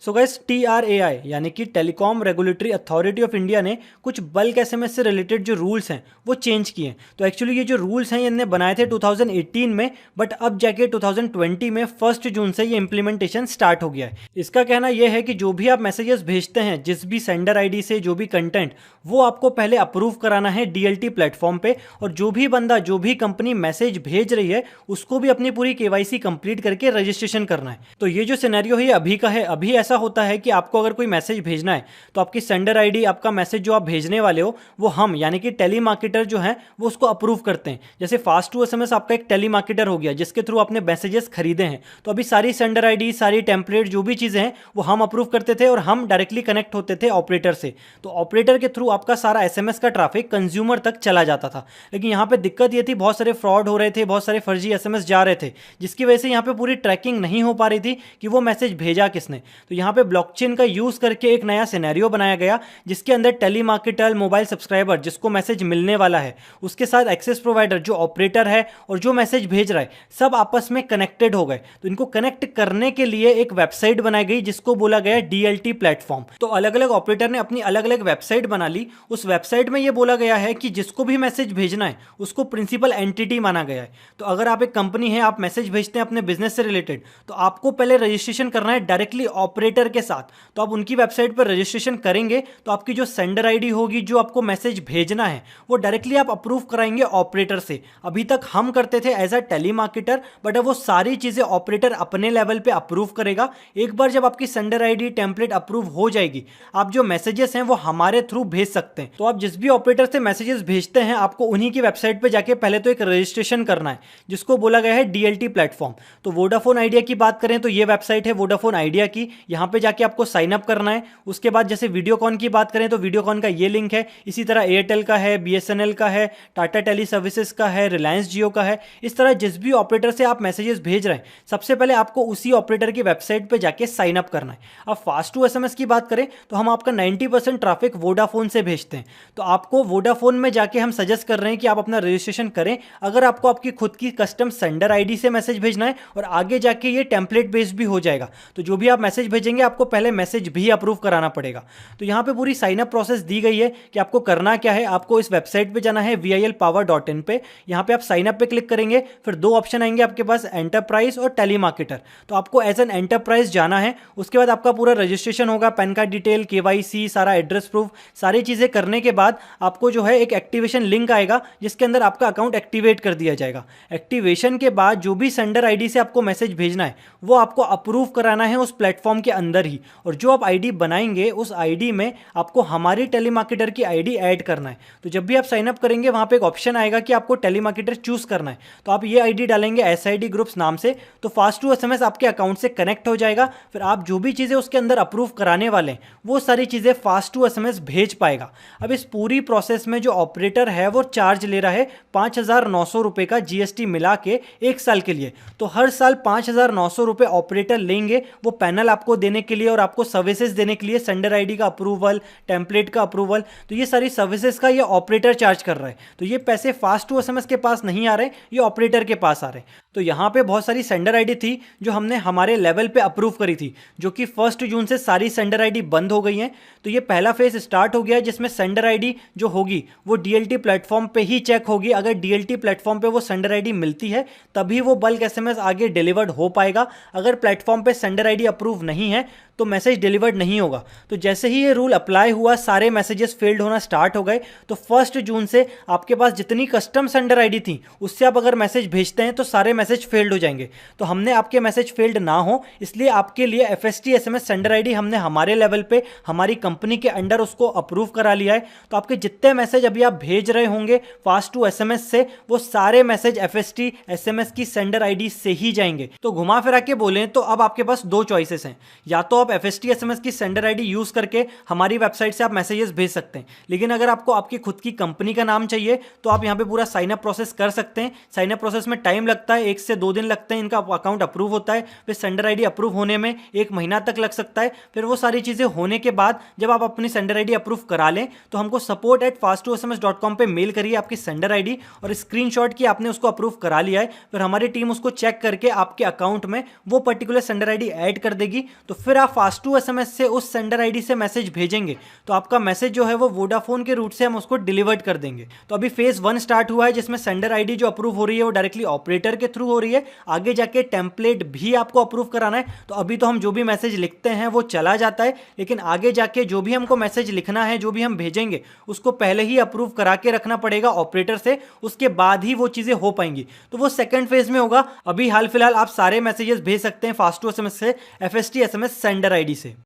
So guys TRAI यानी कि telecom regulatory authority of India ने कुछ बल्क एसएमएस से रिलेटेड जो रूल्स हैं वो चेंज किए हैं। तो एक्चुअली ये जो रूल्स हैं इन्हें बनाए थे 2018 में, बट अब जाके 2020 में 1 जून से ये इंप्लीमेंटेशन स्टार्ट हो गया है। इसका कहना यह है कि जो भी आप मैसेजेस भेजते हैं जिस भी सेंडर आईडी से जो भी कंटेंट, वो आपको पहले अप्रूव कराना है DLT प्लेटफॉर्म पे, और जो भी बंदा जो भी कंपनी मैसेज भेज रही है उसको भी अपनी पूरी KYC कंप्लीट करके रजिस्ट्रेशन करना है। तो ये जो सिनेरियो है ये अभी का है। अभी ऐसा होता है कि आपको अगर कोई मैसेज भेजना है तो आपकी सेंडर आईडी, आपका मैसेज जो आप भेजने वाले हो वो हम यानी कि टेलीमार्केटर जो है वो उसको अप्रूव करते हैं। जैसे फास्ट टू SMS आपका एक टेलीमार्केटर हो गया जिसके थ्रू आपने मैसेजेस खरीदे हैं, तो अभी सारी सेंडर आईडी, सारी टेम्पलेट, जो भी चीज़ें हैं वो हम अप्रूव करते थे और हम डायरेक्टली कनेक्ट होते थे ऑपरेटर से। तो ऑपरेटर के थ्रू आपका सारा SMS का ट्रैफिक कंज्यूमर तक चला जाता था। लेकिन यहाँ पे दिक्कत ये थी, बहुत सारे फ्रॉड हो रहे थे, बहुत सारे फर्जी SMS जा रहे थे, जिसकी वजह से यहाँ पे पूरी ट्रैकिंग नहीं हो पा रही थी कि वो मैसेज भेजा किसने। तो यहाँ पे ब्लॉकचेन का यूज करके एक नया सिनेरियो बनाया गया जिसके अंदर टेलीमार्केटर, मोबाइल सब्सक्राइबर जिसको मैसेज मिलने वाला है, उसके साथ एक्सेस प्रोवाइडर जो ऑपरेटर है और जो मैसेज भेज रहा है, सब आपस में कनेक्टेड हो गए। तो इनको कनेक्ट करने के लिए एक वेबसाइट बनाई गई जिसको बोला गया DLT प्लेटफॉर्म। तो अलग अलग ऑपरेटर ने अपनी अलग अलग वेबसाइट बना ली। उस वेबसाइट में यह बोला गया है कि जिसको भी मैसेज भेजना है उसको प्रिंसिपल एंटिटी माना गया है। तो अगर आप एक कंपनी है, आप मैसेज भेजते हैं अपने बिजनेस से रिलेटेड, तो आपको पहले रजिस्ट्रेशन करना है डायरेक्टली ऑपरेटर के साथ। तो आप उनकी वेबसाइट पर रजिस्ट्रेशन करेंगे तो आपकी जो सेंडर आईडी होगी, जो आपको मैसेज भेजना है, वो डायरेक्टली आप अप्रूव कराएंगे ऑपरेटर से। अभी तक हम करते थे एज अ टेलीमार्केटर, बट अब वो सारी चीजें ऑपरेटर अपने लेवल पे अप्रूव करेगा। एक बार जब आपकी सेंडर आईडी टेम्पलेट अप्रूव हो जाएगी, आप जो मैसेजेस हैं वो हमारे थ्रू भेज सकते हैं। तो आप जिस भी ऑपरेटर से मैसेजेस भेजते हैं, आपको उन्हीं की वेबसाइट पे जाके पहले तो एक रजिस्ट्रेशन करना है जिसको बोला गया है DLT प्लेटफॉर्म। तो वोडाफोन आइडिया की बात करें तो ये वेबसाइट है वोडाफोन आइडिया की। यहाँ पे जाके आपको साइन अप करना है। उसके बाद जैसे वीडियोकॉन की बात करें तो वीडियोकॉन का ये लिंक है। इसी तरह एयरटेल का है, BSNL का है, टाटा टेली सर्विसेज का है, रिलायंस जियो का है। इस तरह जिस भी ऑपरेटर से आप मैसेजेस भेज रहे हैं, सबसे पहले आपको उसी ऑपरेटर की वेबसाइट पे जाके साइन अप करना है। अब फास्ट टू SMS की बात करें तो हम आपका 90% ट्रैफिक वोडाफोन से भेजते हैं। तो आपको वोडाफोन में जाके हम सजेस्ट कर रहे हैं कि आप अपना रजिस्ट्रेशन करें अगर आपको आपकी खुद की कस्टम सेंडर आईडी से मैसेज भेजना है, और आगे जाके ये टेम्पलेट बेस्ड भी हो जाएगा। तो जो भी आप मैसेज भेजेंगे आपको पहले मैसेज भी अप्रूव कराना पड़ेगा। तो यहाँ पे पूरी साइन अप प्रोसेस दी गई है कि आपको करना क्या है। आपको इस वेबसाइट पे जाना है VILpower.in पे। यहाँ पे आप साइन अप पे क्लिक करेंगे, फिर दो ऑप्शन आएंगे आपके पास, एंटरप्राइज और टेलीमार्केटर। तो आपको एज एन एंटरप्राइज जाना है। उसके बाद आपका पूरा रजिस्ट्रेशन होगा, पैन कार्ड डिटेल, KYC, सारा एड्रेस प्रूफ, सारी चीज़ें करने के बाद आपको जो है एक एक्टिवेशन लिंक आएगा जिसके अंदर आपका अकाउंट एक्टिवेट कर दिया जाएगा। एक्टिवेशन के बाद जो भी सेंडर आईडी से आपको मैसेज भेजना है वो आपको अप्रूव कराना है उस प्लेटफॉर्म के अंदर ही। और जो आप आईडी बनाएंगे उस आईडी में आपको हमारी टेलीमार्केटर की आईडी ऐड करना है। तो जब भी आप साइन अप करेंगे वहां पे एक ऑप्शन आएगा कि आपको टेलीमार्केटर चूज करना है। तो आप ये आईडी डालेंगे SID ग्रुप्स नाम से, तो फास्ट टू SMS आपके अकाउंट से कनेक्ट हो जाएगा। फिर आप जो भी चीज़ें उसके अंदर अप्रूव कराने वाले हैं वो सारी चीज़ें फास्ट टू SMS भेज पाएगा। अब इस पूरी प्रोसेस में जो ऑपरेटर है वो चार्ज ले रहा है 5,900 रुपये का, GST मिला के 1 साल के लिए। तो हर साल 5,900 रुपये ऑपरेटर लेंगे वो पैनल आपको देने के लिए और आपको सर्विसेज देने के लिए, सेंडर आईडी का अप्रूवल, टेम्पलेट का अप्रूवल, तो ये सारी सर्विसेज का ये ऑपरेटर चार्ज कर रहा है। तो ये पैसे फास्ट टू SMS के पास नहीं आ रहे, ये ऑपरेटर के पास आ रहे हैं। तो यहाँ पे बहुत सारी सेंडर आईडी थी जो हमने हमारे लेवल पे अप्रूव करी थी, जो कि 1 जून से सारी सेंडर आईडी बंद हो गई हैं। तो ये पहला फेज स्टार्ट हो गया है जिसमें सेंडर आईडी जो होगी वो DLT प्लेटफॉर्म पे ही चेक होगी। अगर DLT प्लेटफॉर्म पे वो सेंडर आईडी मिलती है तभी वो बल्क SMS आगे डिलीवर्ड हो पाएगा। अगर प्लेटफॉर्म पे सेंडर आईडी अप्रूव नहीं है तो मैसेज डिलीवर्ड नहीं होगा। तो जैसे ही ये रूल अप्लाई हुआ, सारे मैसेजेस फेल्ड होना स्टार्ट हो गए। तो 1 जून से आपके पास जितनी कस्टम सेंडर आईडी थी उससे आप अगर मैसेज भेजते हैं तो सारे मैसेज फेल्ड हो जाएंगे। तो हमने आपके मैसेज फेल्ड ना हो इसलिए आपके लिए FST SMS सेंडर आईडी हमने हमारे लेवल पे, हमारी कंपनी के अंडर उसको अप्रूव करा लिया है। तो आपके जितने मैसेज अभी आप भेज रहे होंगे फास्ट टू SMS से, वो सारे मैसेज FST SMS की सेंडर आईडी से ही जाएंगे। तो घुमा फिरा के बोलें तो अब आपके पास दो चॉइसेस हैं। या तो आप FST SMS की सेंडर आईडी यूज करके हमारी वेबसाइट से आप मैसेजेस भेज सकते हैं, लेकिन अगर आपको आपकी खुद की कंपनी का नाम चाहिए तो आप यहाँ पे पूरा साइन अप प्रोसेस कर सकते हैं। साइन अप प्रोसेस में टाइम लगता है, 1 से 2 दिन लगते हैं, इनका अकाउंट अप्रूव होता है। फिर सेंडर आईडी अप्रूव होने में 1 महीना तक लग सकता है। फिर वो सारी चीजें होने के बाद जब आप अपनी सेंडर आईडी अप्रूव करा लें तो हमको support@fast2sms.com पे मेल करिए आपकी सेंडर आईडी और स्क्रीनशॉट की आपने उसको अप्रूव करा लिया है। फिर हमारी टीम उसको चेक करके आपके अकाउंट में वो पर्टिकुलर सेंडर आईडी ऐड कर देगी। तो फिर आप आप फास्ट टू एसएमएस से उस सेंडर आईडी से मैसेज भेजेंगे तो आपका मैसेज जो है वो वोडाफोन के रूट से हम उसको डिलीवर्ड कर देंगे। तो अभी फेज 1 स्टार्ट हुआ है जिसमें सेंडर आईडी जो अप्रूव हो रही है वो डायरेक्टली ऑपरेटर के थ्रू हो रही है। आगे जाके टेम्पलेट भी आपको अप्रूव कराना है। तो अभी तो हम जो भी मैसेज लिखते हैं वो चला जाता है, लेकिन आगे जाके जो भी हमको मैसेज लिखना है, जो भी हम भेजेंगे, उसको पहले ही अप्रूव करा के रखना पड़ेगा ऑपरेटर से, उसके बाद ही वो चीज़ें हो पाएंगी। तो वो सेकंड फेज में होगा। अभी हाल फिलहाल आप सारे मैसेजेस भेज सकते हैं फास्ट टू एसएमएस से, एफएसटी एसएमएस सेंडर आईडी से।